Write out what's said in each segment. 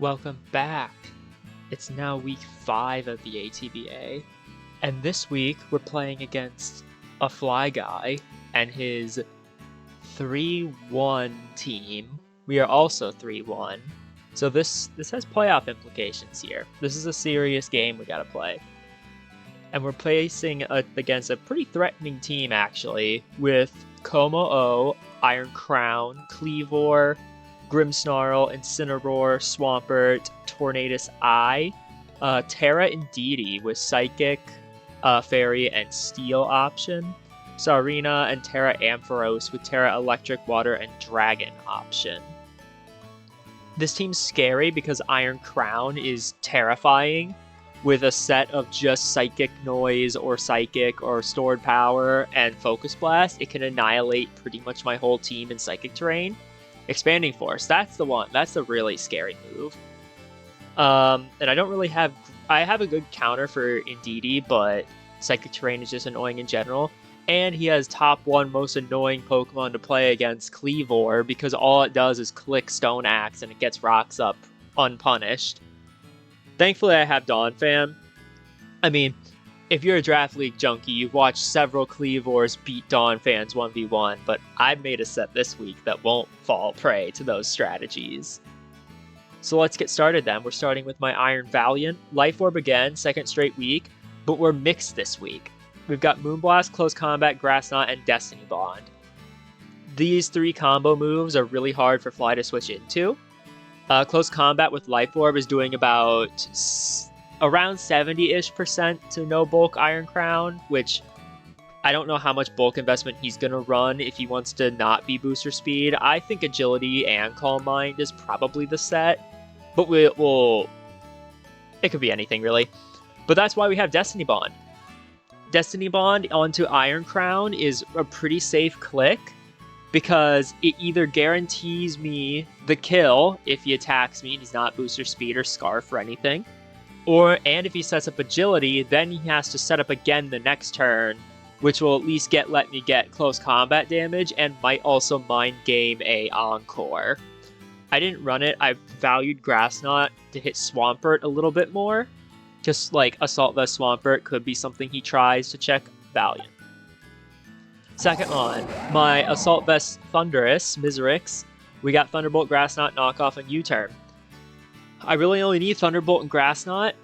Welcome back. It's now week 5 of the ATBA, and this week we're playing against a Fly Guy and his 3-1 team. We are also 3-1, so this has playoff implications here. This is a serious game we gotta play. And we're placing against a pretty threatening team, actually, with Como-O, Iron Crown, Cleavor, Grimmsnarl, Incineroar, Swampert, Tornadus Eye, Tera Indeedee with Psychic, Fairy, and Steel option, Sarina and Tera Ampharos with Tera Electric, Water, and Dragon option. This team's scary because Iron Crown is terrifying with a set of just Psychic Noise or Psychic or Stored Power and Focus Blast. It can annihilate pretty much my whole team in Psychic terrain. Expanding Force, that's the one. That's the really scary move. And I don't really have... I have a good counter for Indeedee, but Psychic Terrain is just annoying in general. And he has top 1 most annoying Pokemon to play against, Cleavor, because all it does is click Stone Axe and it gets rocks up unpunished. Thankfully, I have Donphan. I mean, if you're a Draft League junkie, you've watched several Cleavors beat Donphans 1v1, but I've made a set this week that won't fall prey to those strategies. So let's get started then. We're starting with my Iron Valiant. Life Orb again, second straight week, but we're mixed this week. We've got Moonblast, Close Combat, Grass Knot, and Destiny Bond. These 3 combo moves are really hard for Fly to switch into. Close Combat with Life Orb is doing about around 70-ish% to no bulk Iron Crown, which I don't know how much bulk investment he's going to run if he wants to not be booster speed. I think Agility and Calm Mind is probably the set, but it could be anything really. But that's why we have Destiny Bond. Destiny Bond onto Iron Crown is a pretty safe click because it either guarantees me the kill if he attacks me and he's not booster speed or Scarf or anything, and if he sets up Agility, then he has to set up again the next turn, which will at least let me get close combat damage and might also mind game a Encore. I didn't run it. I valued Grass Knot to hit Swampert a little bit more. Just like Assault Vest Swampert could be something he tries to check Valiant. Second on, my Assault Vest Thunderous, Miserix. We got Thunderbolt, Grass Knot, Knockoff, and U-Turn. I really only need Thunderbolt and Grass Knot.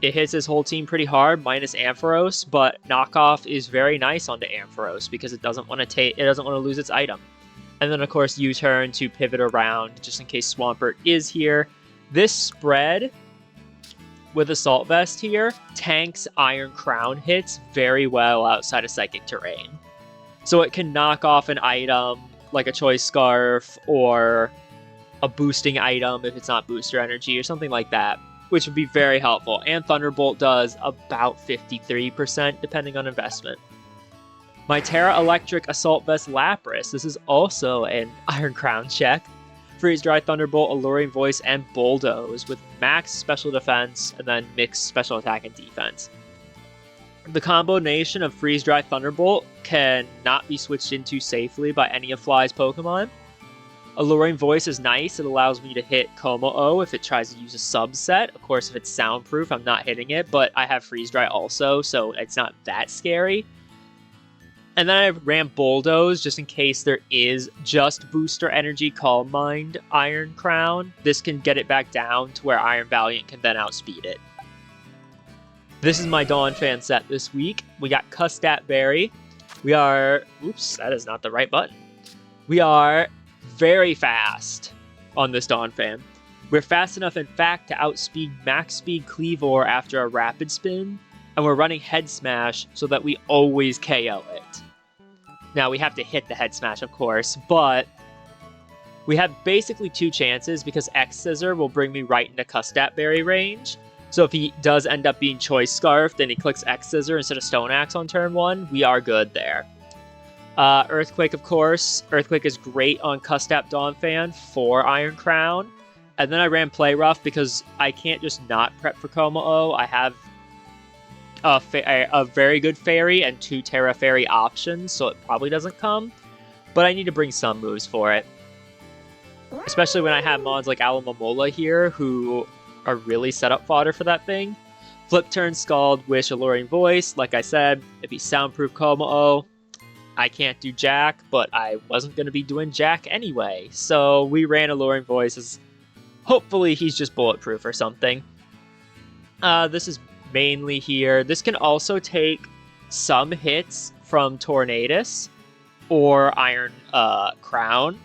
It hits his whole team pretty hard, minus Ampharos, but Knockoff is very nice onto Ampharos because it doesn't want to lose its item. And then of course U-Turn to pivot around just in case Swampert is here. This spread with Assault Vest here tanks Iron Crown hits very well outside of Psychic terrain. So it can knock off an item like a Choice Scarf or a boosting item if it's not booster energy or something like that, which would be very helpful. And Thunderbolt does about 53% depending on investment. My Tera Electric Assault Vest Lapras. This is also an Iron Crown check. Freeze Dry, Thunderbolt, Alluring Voice, and Bulldoze with max special defense and then mixed special attack and defense. The combination of Freeze Dry, Thunderbolt can not be switched into safely by any of Fly's Pokemon. Alluring Voice is nice. It allows me to hit Como-O if it tries to use a subset. Of course, if it's soundproof, I'm not hitting it, but I have Freeze Dry also, so it's not that scary. And then I ran Bulldoze just in case there is just Booster Energy Calm Mind Iron Crown. This can get it back down to where Iron Valiant can then outspeed it. This is my Donphan set this week. We got Custat Berry. We are... Oops, that is not the right button. We are very fast on this Donphan. We're fast enough, in fact, to outspeed max speed Cleavor after a Rapid Spin, and we're running Head Smash so that we always KO it. Now, we have to hit the Head Smash, of course, but we have basically 2 chances because X-Scissor will bring me right into Custat Berry range. So if he does end up being Choice Scarf, then he clicks X-Scissor instead of Stone Axe on turn 1, we are good there. Earthquake, of course. Earthquake is great on Custat Donphan for Iron Crown. And then I ran Play Rough because I can't just not prep for Como-O. I have a very good Fairy and 2 Tera Fairy options, so it probably doesn't come. But I need to bring some moves for it. Especially when I have mons like Alamomola here, who are really set up fodder for that thing. Flip turn, Scald, Wish, Alluring Voice. Like I said, if he's soundproof Como, I can't do Jack, but I wasn't going to be doing Jack anyway. So we ran Alluring Voices. Hopefully he's just bulletproof or something. This is mainly here. This can also take some hits from Tornadus or Iron Crown.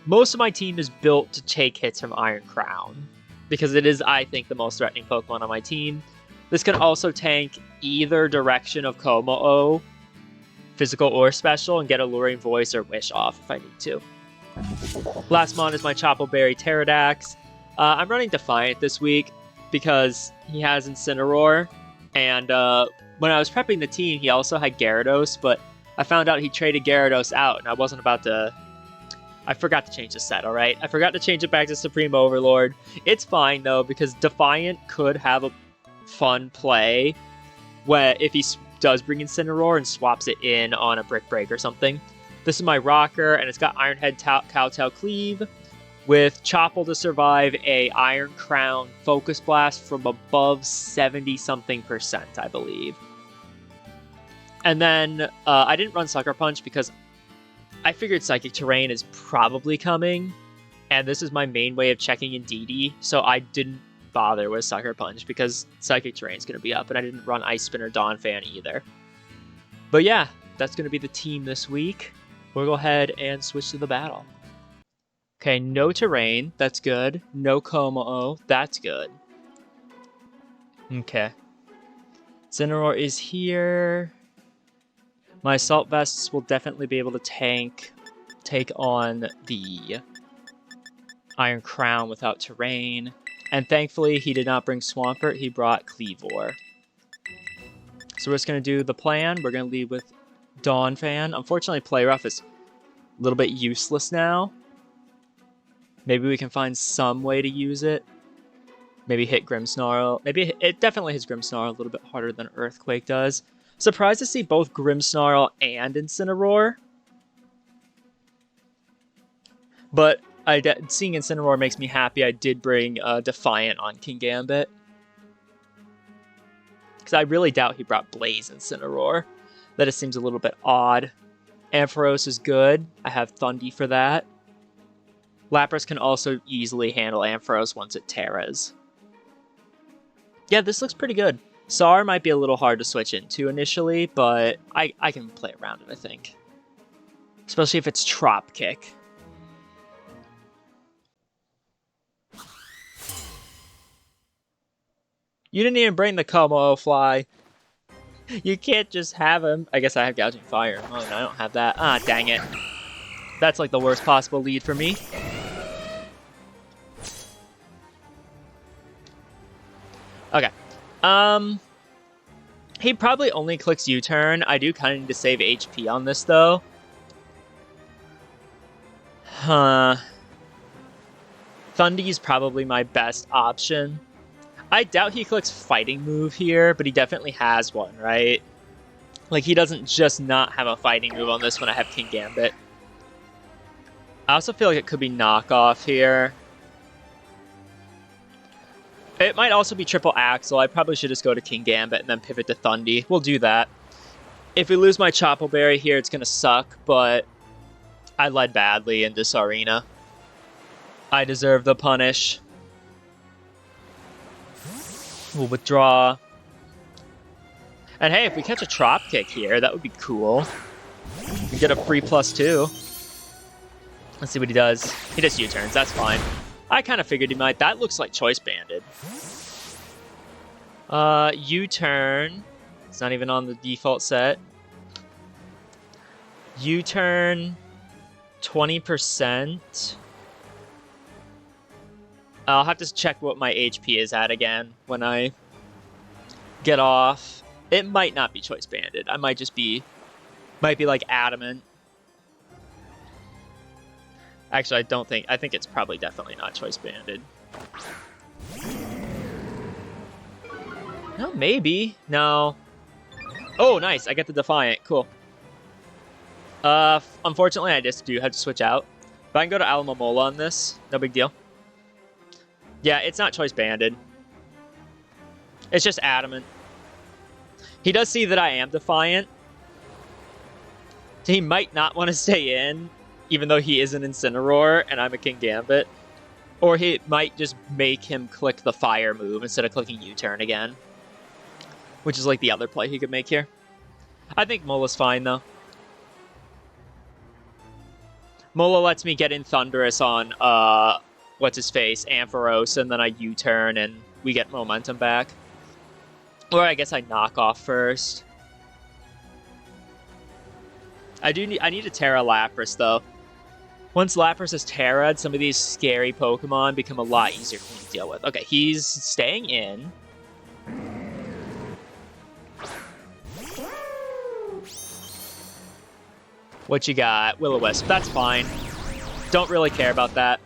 Most of my team is built to take hits from Iron Crown because it is, I think, the most threatening Pokemon on my team. This can also tank either direction of Como, physical or special, and get Alluring Voice or Wish off if I need to. Last mon is my Chople Berry Pterodax. I'm running Defiant this week because he has Incineroar, and when I was prepping the team, he also had Gyarados, but I found out he traded Gyarados out, and I wasn't about to... I forgot to change the set, alright? I forgot to change it back to Supreme Overlord. It's fine, though, because Defiant could have a fun play where if he does bring Incineroar and swaps it in on a Brick Break or something. This is my Rocker, and it's got Iron Head, Kowtow, Cleave, with Chople to survive a Iron Crown Focus Blast from above 70-something%, I believe. And then I didn't run Sucker Punch because I figured Psychic Terrain is probably coming, and this is my main way of checking Indeedee, so I didn't bother with Sucker Punch because Psychic Terrain is going to be up, and I didn't run Ice Spin or Dawn Fan either. But yeah, that's going to be the team this week. We'll go ahead and switch to the battle. Okay, no Terrain, that's good. No Como, that's good. Okay. Incineroar is here. My Assault Vests will definitely be able to take on the Iron Crown without Terrain. And thankfully, he did not bring Swampert, he brought Cleavor. So we're just going to do the plan. We're going to lead with Dawn Fan. Unfortunately, Play Rough is a little bit useless now. Maybe we can find some way to use it. Maybe hit Grimmsnarl. Maybe it definitely hits Grimmsnarl a little bit harder than Earthquake does. Surprised to see both Grimmsnarl and Incineroar. But seeing Incineroar makes me happy. I did bring Defiant on King Gambit. Because I really doubt he brought Blaze Incineroar. That just seems a little bit odd. Ampharos is good. I have Thundy for that. Lapras can also easily handle Ampharos once it Teras. Yeah, this looks pretty good. SAR might be a little hard to switch into initially, but I can play around it, I think. Especially if it's Trop Kick. You didn't even bring the Como Fly. You can't just have him. I guess I have Gouging Fire. Oh, no, I don't have that. Ah, dang it. That's like the worst possible lead for me. Okay. He probably only clicks U-turn. I do kind of need to save HP on this, though. Huh. Thundy is probably my best option. I doubt he clicks Fighting Move here, but he definitely has one, right? Like, he doesn't just not have a Fighting Move on this when I have King Gambit. I also feel like it could be Knockoff here. It might also be Triple Axle. I probably should just go to King Gambit and then pivot to Thundy. We'll do that. If we lose my Chople Berry here, it's going to suck, but I led badly in this arena. I deserve the punish. We'll withdraw. And hey, if we catch a Trop Kick here, that would be cool. We get a free +2. Let's see what he does. He just U-turns, that's fine. I kind of figured he might. That looks like Choice Banded. U-turn. It's not even on the default set. U-turn. 20%. I'll have to check what my HP is at again when I get off. It might not be Choice Banded. I might just be... Might be like Adamant. Actually, I don't think... I think it's probably definitely not Choice Banded. No, maybe. No. Oh, nice. I get the Defiant. Cool. Unfortunately, I just do have to switch out. But I can go to Alamomola on this. No big deal. Yeah, it's not choice banded. It's just adamant. He does see that I am defiant. So he might not want to stay in, even though he is an Incineroar and I'm a King Gambit. Or he might just make him click the fire move instead of clicking U-turn again. Which is like the other play he could make here. I think Mola's fine, though. Mola lets me get in Thundurus on, what's-his-face, Ampharos, and then I U-turn and we get momentum back. Or I guess I knock off first. I need a Tera Lapras, though. Once Lapras is Tera'd, some of these scary Pokemon become a lot easier for me to deal with. Okay, he's staying in. What you got? Will-O-Wisp. That's fine. Don't really care about that.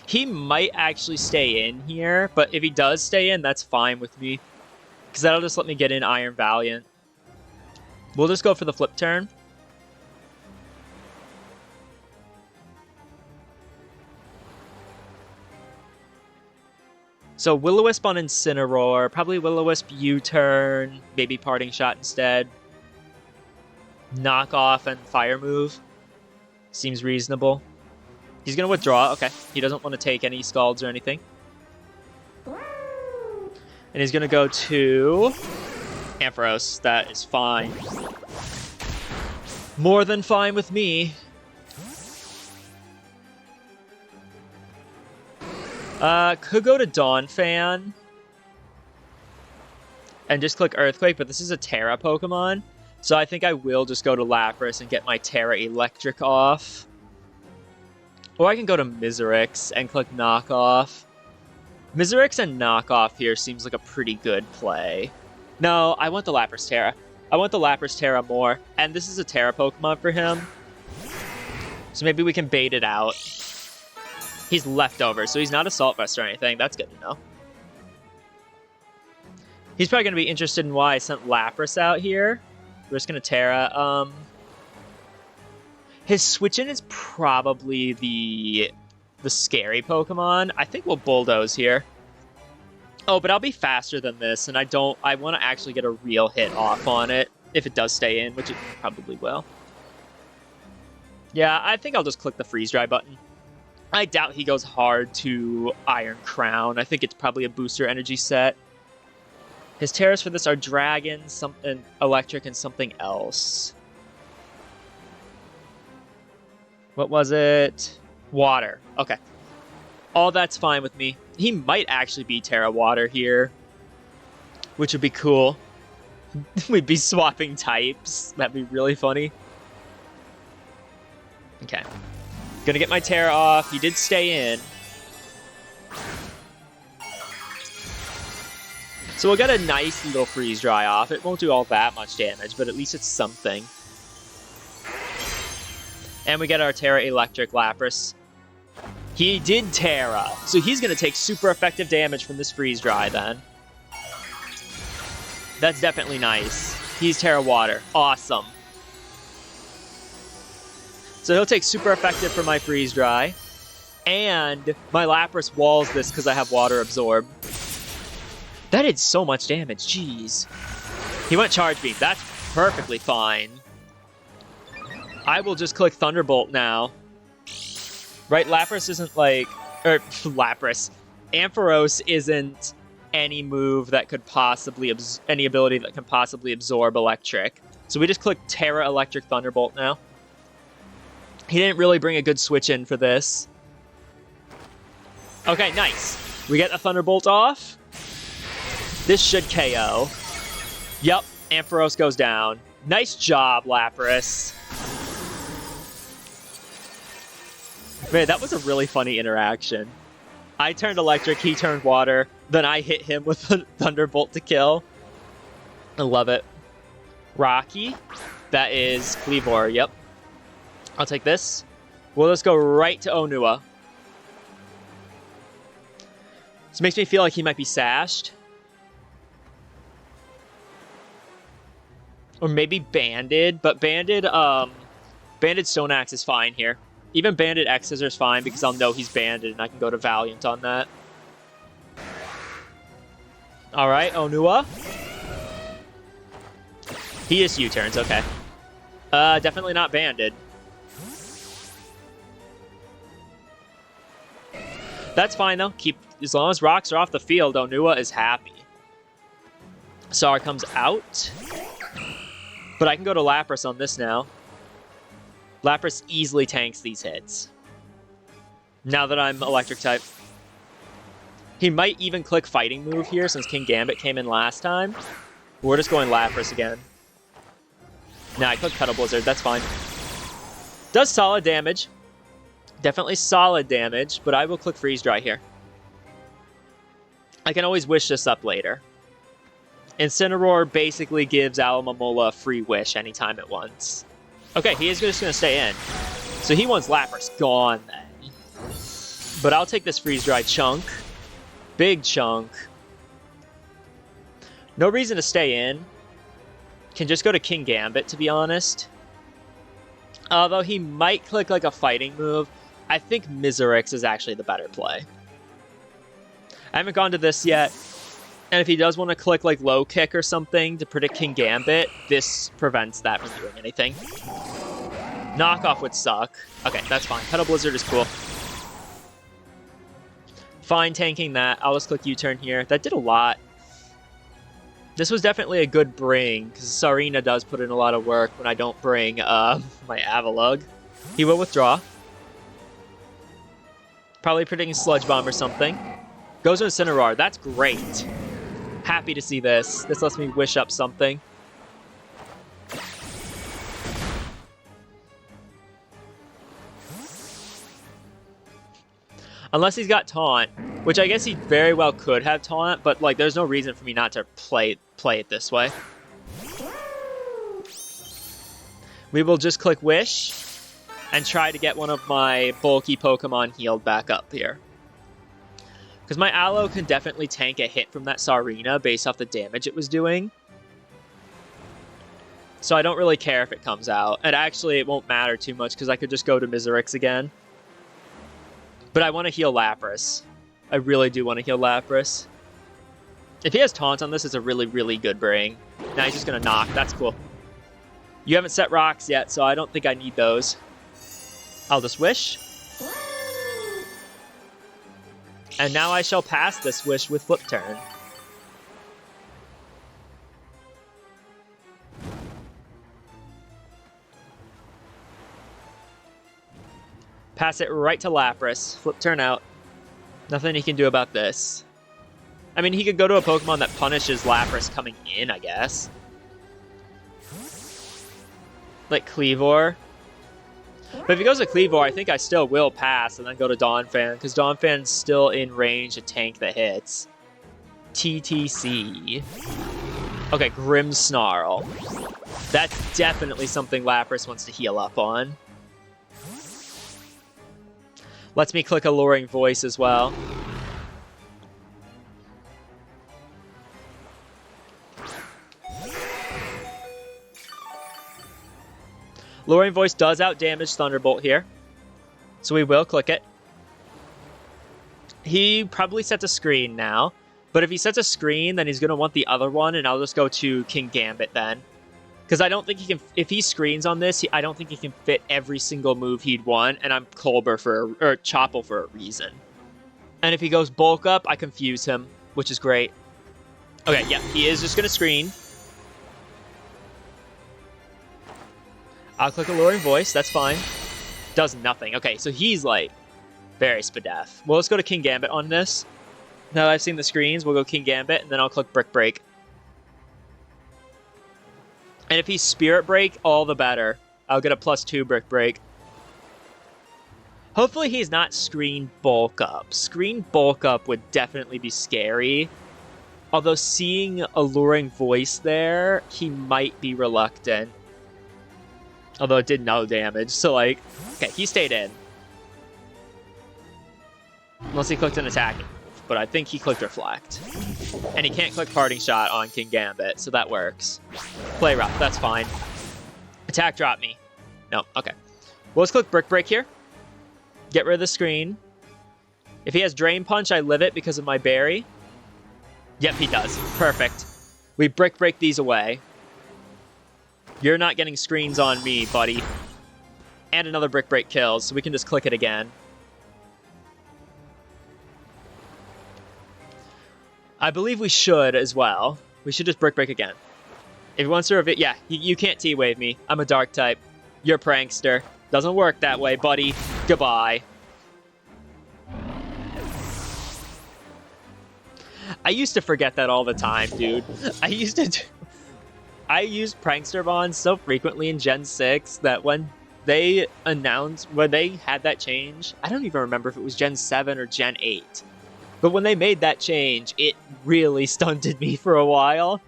He might actually stay in here, but if he does stay in, that's fine with me. Because that'll just let me get in Iron Valiant. We'll just go for the flip turn. So Will-O-Wisp on Incineroar, probably Will-O-Wisp U-turn, maybe Parting Shot instead. Knock off and Fire Move. Seems reasonable. He's going to withdraw. Okay. He doesn't want to take any Scalds or anything. And he's going to go to Ampharos. That is fine. More than fine with me. Could go to Dawnfan. And just click Earthquake, but this is a Tera Pokemon. So I think I will just go to Lapras and get my Tera Electric off. Or I can go to Miserix and click Knock Off. Miserix and Knock Off here seems like a pretty good play. No, I want the Lapras Tera. I want the Lapras Tera more. And this is a Tera Pokemon for him. So maybe we can bait it out. He's leftover, so he's not Assault Vest or anything. That's good to know. He's probably going to be interested in why I sent Lapras out here. We're just going to Tera. His switch-in is probably the scary Pokemon. I think we'll Bulldoze here. Oh, but I'll be faster than this, and I want to actually get a real hit off on it if it does stay in, which it probably will. Yeah, I think I'll just click the Freeze Dry button. I doubt he goes hard to Iron Crown. I think it's probably a booster energy set. His Terras for this are Dragon, something Electric, and something else. What was it? Water. Okay. All that's fine with me. He might actually be Tera Water here, which would be cool. We'd be swapping types. That'd be really funny. Okay. Gonna get my Tera off. He did stay in. So we'll get a nice little Freeze Dry off. It won't do all that much damage, but at least it's something. And we get our Tera Electric Lapras. He did Tera, so he's going to take super effective damage from this Freeze Dry then. That's definitely nice. He's Tera Water. Awesome. So he'll take super effective for my Freeze Dry. And my Lapras walls this because I have Water Absorb. That did so much damage. Jeez. He went Charge Beam. That's perfectly fine. I will just click Thunderbolt now. Right, Lapras isn't like... Lapras. Ampharos isn't any move that could possibly... any ability that can possibly absorb Electric. So we just click Tera Electric Thunderbolt now. He didn't really bring a good switch in for this. Okay, nice. We get a Thunderbolt off. This should KO. Yep, Ampharos goes down. Nice job, Lapras. Man, that was a really funny interaction. I turned Electric, he turned Water, then I hit him with a Thunderbolt to kill. I love it. Rocky. That is Cleavor, yep. I'll take this. We'll just go right to Onua. This makes me feel like he might be sashed. Or maybe Banded, but Banded Stone Axe is fine here. Even Banded X-Scissor is fine because I'll know he's banded and I can go to Valiant on that. Alright, Onua. He is U-turns, okay. Definitely not banded. That's fine though. As long as rocks are off the field, Onua is happy. Sar comes out. But I can go to Lapras on this now. Lapras easily tanks these hits. Now that I'm electric type. He might even click fighting move here since King Gambit came in last time. We're just going Lapras again. Nah, I click Petal Blizzard, that's fine. Does solid damage. Definitely solid damage, but I will click Freeze Dry here. I can always wish this up later. Incineroar basically gives Alomomola a free wish anytime it wants. Okay, he is just going to stay in. So he wants Lapras gone then. But I'll take this Freeze Dry chunk. Big chunk. No reason to stay in. Can just go to King Gambit, to be honest. Although he might click like a fighting move. I think Miserix is actually the better play. I haven't gone to this yet. And if he does want to click like low kick or something to predict King Gambit, this prevents that from doing anything. Knockoff would suck. Okay, that's fine. Petal Blizzard is cool. Fine tanking that. I'll just click U-turn here. That did a lot. This was definitely a good bring, because Sarina does put in a lot of work when I don't bring my Avalugg. He will withdraw. Probably predicting Sludge Bomb or something. Goes to Incineroar. That's great. Happy to see this. This lets me wish up something. Unless he's got Taunt, which I guess he very well could have Taunt, but like there's no reason for me not to play it this way. We will just click Wish and try to get one of my bulky Pokemon healed back up here. Because my Aloe can definitely tank a hit from that Sarina based off the damage it was doing. So I don't really care if it comes out. And actually, it won't matter too much because I could just go to Miserix again. But I want to heal Lapras. I really do want to heal Lapras. If he has Taunt on this, it's a really, really good bring. Now he's just going to knock. That's cool. You haven't set rocks yet, so I don't think I need those. I'll just wish. And now I shall pass this wish with Flip Turn. Pass it right to Lapras. Flip Turn out. Nothing he can do about this. I mean, he could go to a Pokemon that punishes Lapras coming in, I guess. Like Cleavor. But if he goes to Cleavor, I think I still will pass and then go to Donphan, because Donphan's still in range to tank the hits. TTC. Okay, Grimmsnarl. That's definitely something Lapras wants to heal up on. Lets me click Alluring Voice as well. Alluring Voice does outdamage Thunderbolt here, so we will click it. He probably sets a screen now, but if he sets a screen, then he's going to want the other one, and I'll just go to King Gambit then. Because I don't think he can, if he screens on this, I don't think he can fit every single move he'd want, and I'm Colbur or Chople for a reason. And if he goes Bulk Up, I confuse him, which is great. Okay, yeah, he is just going to screen. I'll click Alluring Voice, that's fine. Does nothing. Okay, so he's like very Spadef. Well, let's go to King Gambit on this. Now that I've seen the screens, we'll go King Gambit, and then I'll click Brick Break. And if he's Spirit Break, all the better. I'll get a +2 Brick Break. Hopefully he's not Screen Bulk Up. Screen Bulk Up would definitely be scary. Although seeing Alluring Voice there, he might be reluctant. Although it did no damage, so like... Okay, he stayed in. Unless he clicked an attacking move, but I think he clicked Reflect. And he can't click Parting Shot on King Gambit, so that works. Play Rough, that's fine. Attack drop me. No, okay. Well, let's click Brick Break here. Get rid of the screen. If he has Drain Punch, I live it because of my berry. Yep, he does. Perfect. We Brick Break these away. You're not getting screens on me, buddy. And another Brick Break kills, so we can just click it again. I believe we should as well. We should just Brick Break again. If he wants to reveal... Yeah, you can't T-Wave me. I'm a Dark type. You're a Prankster. Doesn't work that way, buddy. Goodbye. I used to forget that all the time, dude. I used Prankster Bonds so frequently in Gen 6 that when they had that change, I don't even remember if it was Gen 7 or Gen 8. But when they made that change, it really stunted me for a while.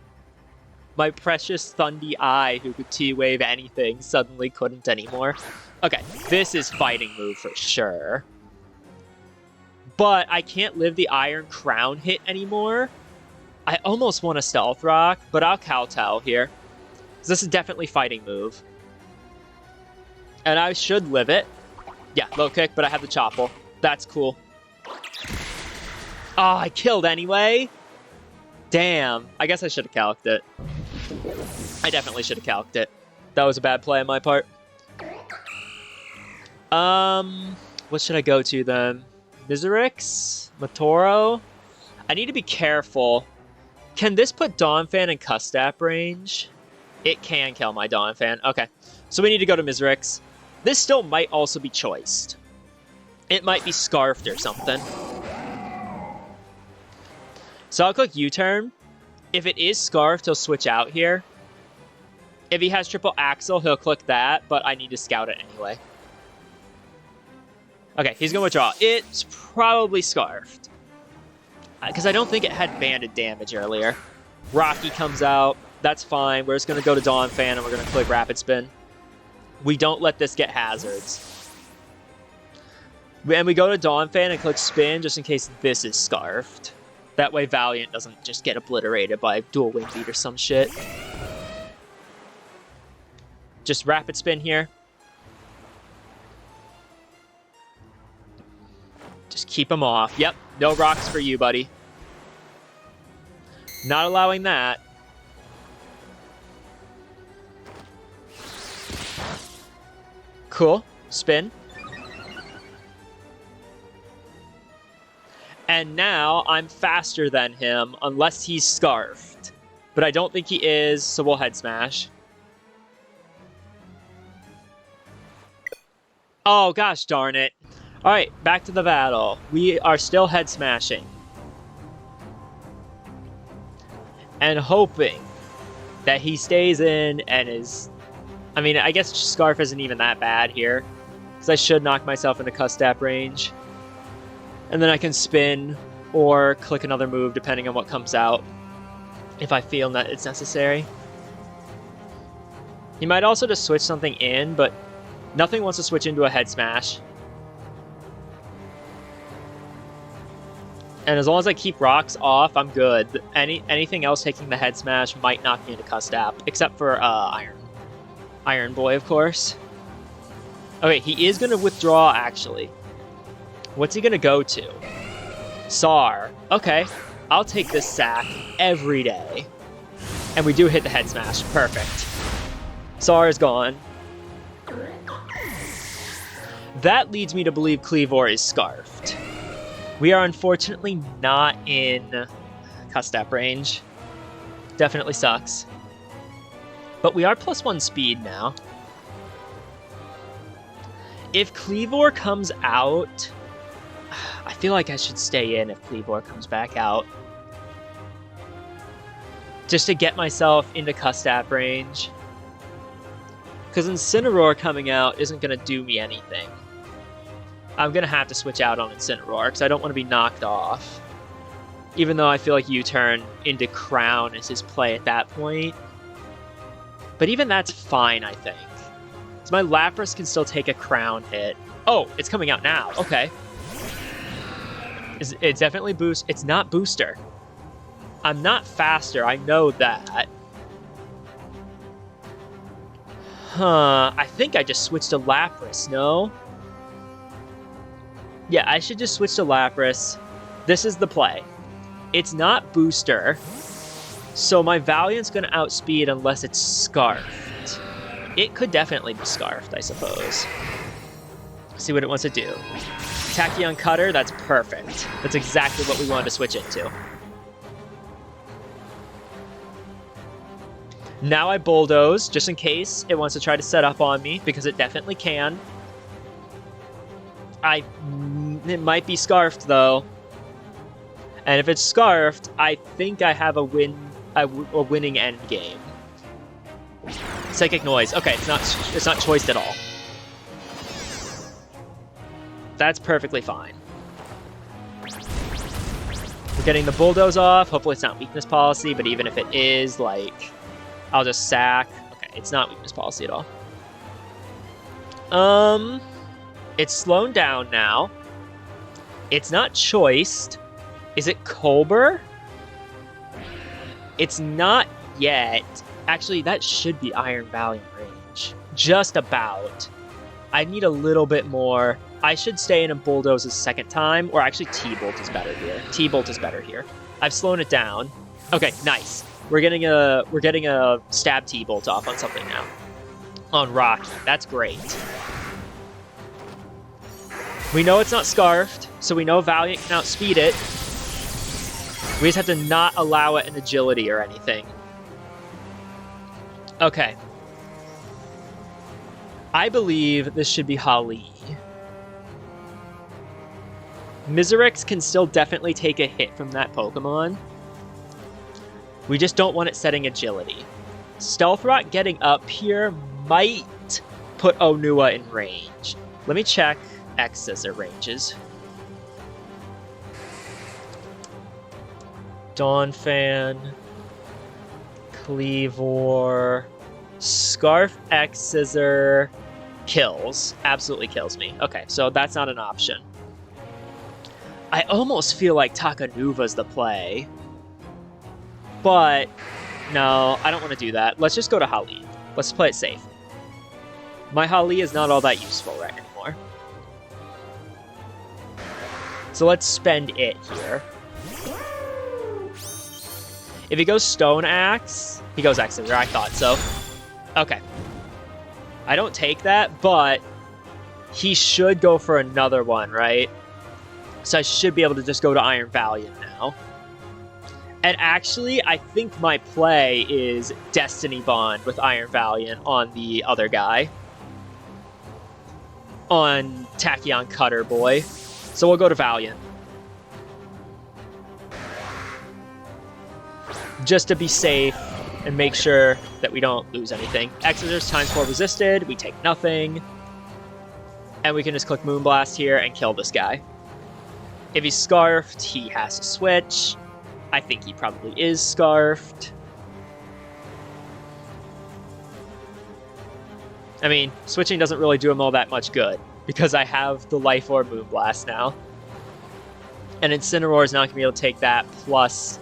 My precious Thundy Eye, who could T-Wave anything, suddenly couldn't anymore. Okay, this is fighting move for sure. But I can't live the Iron Crown hit anymore. I almost want a Stealth Rock, but I'll Kowtow here. This is definitely fighting move. And I should live it. Yeah, low kick, but I have the Chopple. That's cool. Oh, I killed anyway? Damn. I guess I should have calced it. I definitely should have calced it. That was a bad play on my part. What should I go to then? Miserix? Matoro? I need to be careful. Can this put Donphan in Custap range? It can kill my Donphan. Okay. So we need to go to Miserix. This still might also be choiced. It might be Scarfed or something. So I'll click U-turn. If it is Scarfed, he'll switch out here. If he has Triple Axle, he'll click that, but I need to scout it anyway. Okay, he's going to withdraw. It's probably Scarfed. Because I don't think it had banded damage earlier. Rocky comes out. That's fine. We're just going to go to Donphan and we're going to click Rapid Spin. We don't let this get hazards. And we go to Donphan and click Spin just in case this is Scarfed. That way Valiant doesn't just get obliterated by Dual Wing Beat or some shit. Just Rapid Spin here. Just keep him off. Yep, no rocks for you, buddy. Not allowing that. Cool. Spin. And now I'm faster than him unless he's Scarfed. But I don't think he is, so we'll Head Smash. Oh, gosh darn it. Alright, back to the battle. We are still Head Smashing. And hoping that he stays in and is... I mean, I guess Scarf isn't even that bad here. Because I should knock myself into Custap range. And then I can spin or click another move depending on what comes out. If I feel that it's necessary. He might also just switch something in, but nothing wants to switch into a Head Smash. And as long as I keep rocks off, I'm good. Anything else taking the Head Smash might knock me into Custap, except for Iron Boy, of course. Okay, he is going to withdraw, actually. What's he going to go to? Sar. Okay, I'll take this sack every day. And we do hit the Head Smash. Perfect. Sar is gone. That leads me to believe Kleavor is Scarfed. We are unfortunately not in Custap range. Definitely sucks. But we are +1 speed now. If Kleavor comes out... I feel like I should stay in if Kleavor comes back out. Just to get myself into Custap range. Because Incineroar coming out isn't going to do me anything. I'm going to have to switch out on Incineroar because I don't want to be knocked off. Even though I feel like U-turn into Crown is his play at that point. But even that's fine, I think. So my Lapras can still take a Crown hit. Oh, it's coming out now. Okay. It's definitely boost. It's not booster. I'm not faster. I know that. Huh. I think I just switched to Lapras, no? Yeah, I should just switch to Lapras. This is the play. It's not booster, so my Valiant's going to outspeed unless it's Scarfed. It could definitely be Scarfed, I suppose. See what it wants to do. Tachyon Cutter, that's perfect. That's exactly what we wanted to switch into. Now I Bulldoze, just in case it wants to try to set up on me, because it definitely can. It might be Scarfed, though. And if it's Scarfed, I think I have a winning end game. Psychic Noise. Okay, it's not choiced at all. That's perfectly fine. We're getting the Bulldoze off. Hopefully it's not weakness policy, but even if it is, like, I'll just sack. Okay, it's not weakness policy at all. It's slowed down now. It's not choiced. Is it Colbur? It's not yet. Actually, that should be Iron Valiant range. Just about. I need a little bit more. I should stay in a Bulldoze a second time, or actually T-Bolt is better here. T-Bolt is better here. I've slowed it down. Okay, nice. We're getting a stab T-Bolt off on something now. On Rocky. That's great. We know it's not Scarfed, so we know Valiant can outspeed it. We just have to not allow it an agility or anything. Okay. I believe this should be Holly. Miserex can still definitely take a hit from that Pokemon. We just don't want it setting agility. Stealth Rock getting up here might put Onua in range. Let me check X-Scissor ranges. Dawnfan, Cleavor, Scarf X-Scissor, kills. Absolutely kills me. Okay, so that's not an option. I almost feel like Takanuva's the play. But, no, I don't want to do that. Let's just go to Hali. Let's play it safe. My Hali is not all that useful right anymore. So let's spend it here. If he goes Stone Axe, he goes X-Scissor. I thought so. Okay. I don't take that, but he should go for another one, right? So I should be able to just go to Iron Valiant now. And actually, I think my play is Destiny Bond with Iron Valiant on the other guy. On Tachyon Cutter Boy. So we'll go to Valiant. Just to be safe and make sure that we don't lose anything. X-Scissors ×4 resisted. We take nothing. And we can just click Moonblast here and kill this guy. If he's Scarfed, he has to switch. I think he probably is Scarfed. I mean, switching doesn't really do him all that much good, because I have the Life Orb Moonblast now. And Incineroar is not going to be able to take that, plus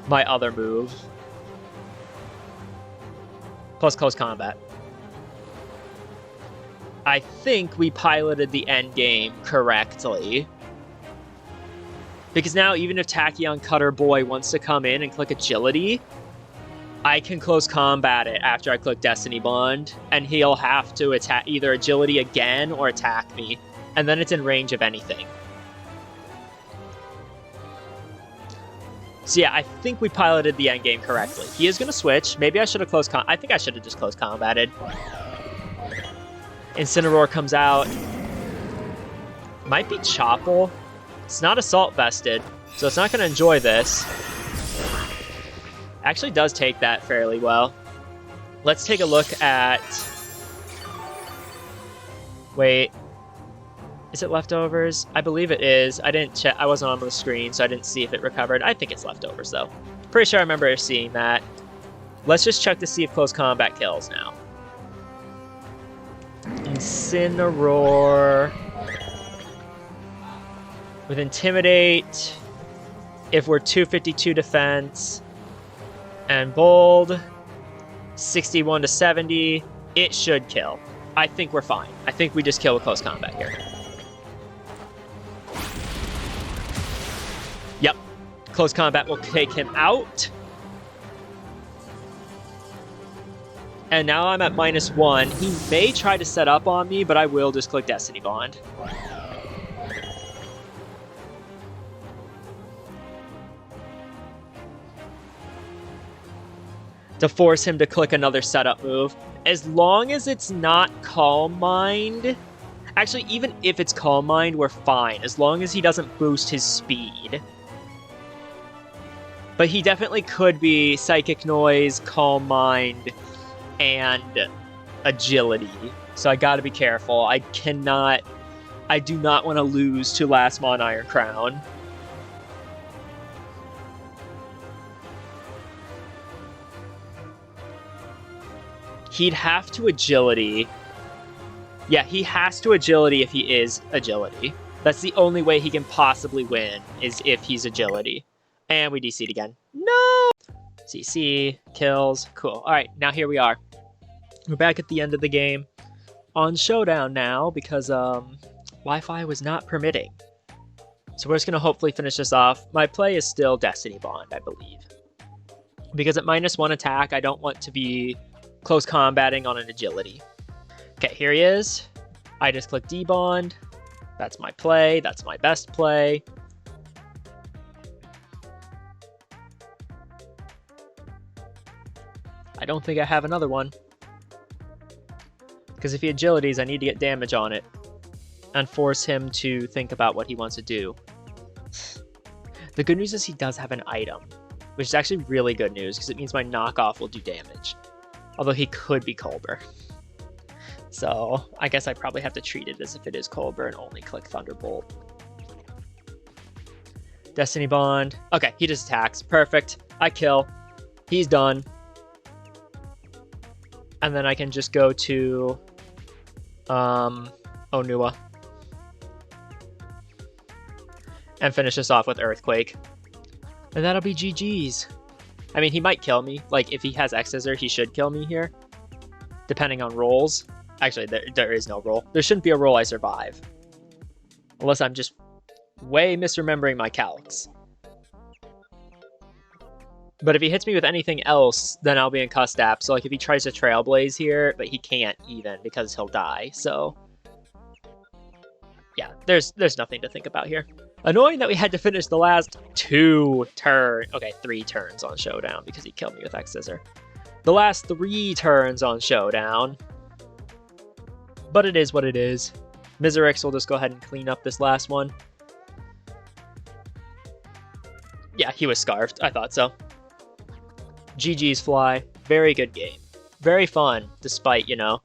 my other move. Plus Close Combat. I think we piloted the end game correctly. Because now, even if Tachyon Cutter Boy wants to come in and click Agility, I can Close Combat it after I click Destiny Bond, and he'll have to attack either Agility again or attack me, and then it's in range of anything. So yeah, I think we piloted the end game correctly. He is going to switch. Maybe I should have I think I should have just Close Combated. Incineroar comes out. Might be Chople. It's not Assault Vested, so it's not going to enjoy this. Actually does take that fairly well. Let's take a look at... Wait. Is it Leftovers? I believe it is. I didn't check. I wasn't on the screen, so I didn't see if it recovered. I think it's Leftovers, though. Pretty sure I remember seeing that. Let's just check to see if Close Combat kills now. Incineroar... With Intimidate, if we're 252 defense, and Bold, 61 to 70, it should kill. I think we're fine. I think we just kill with close combat here. Yep. Close combat will take him out. And now I'm at -1. He may try to set up on me, but I will just click Destiny Bond. To force him to click another setup move. As long as it's not Calm Mind. Actually, even if it's Calm Mind, we're fine. As long as he doesn't boost his speed. But he definitely could be Psychic Noise, Calm Mind, and Agility. So I gotta be careful. I do not want to lose to last Mon Iron Crown. He'd have to Agility. Yeah, he has to Agility if he is Agility. That's the only way he can possibly win, is if he's Agility. And we DC'd again. No! CC, kills, cool. Alright, now here we are. We're back at the end of the game. On Showdown now, because Wi-Fi was not permitting. So we're just going to hopefully finish this off. My play is still Destiny Bond, I believe. Because at -1 attack, I don't want to be close combating on an Agility. Okay, here he is. I just click D-Bond. That's my play. That's my best play. I don't think I have another one. Because if he Agilities, I need to get damage on it. And force him to think about what he wants to do. The good news is he does have an item. Which is actually really good news, because it means my knockoff will do damage. Although he could be Colbur. So, I guess I probably have to treat it as if it is Colbur and only click Thunderbolt. Destiny Bond. Okay, he just attacks. Perfect. I kill. He's done. And then I can just go to Onua. And finish this off with Earthquake. And that'll be GG's. I mean, he might kill me. Like, if he has X-Scissor, he should kill me here. Depending on rolls. Actually, there is no roll. There shouldn't be a roll I survive. Unless I'm just way misremembering my calcs. But if he hits me with anything else, then I'll be in Custap. So, like, if he tries to Trailblaze here, but he can't even because he'll die. So, yeah, there's nothing to think about here. Annoying that we had to finish the last 3 turns on Showdown because he killed me with X-Scissor. The last 3 turns on Showdown. But it is what it is. Miserix will just go ahead and clean up this last one. Yeah, he was scarfed. I thought so. GG's Fly. Very good game. Very fun, despite, you know,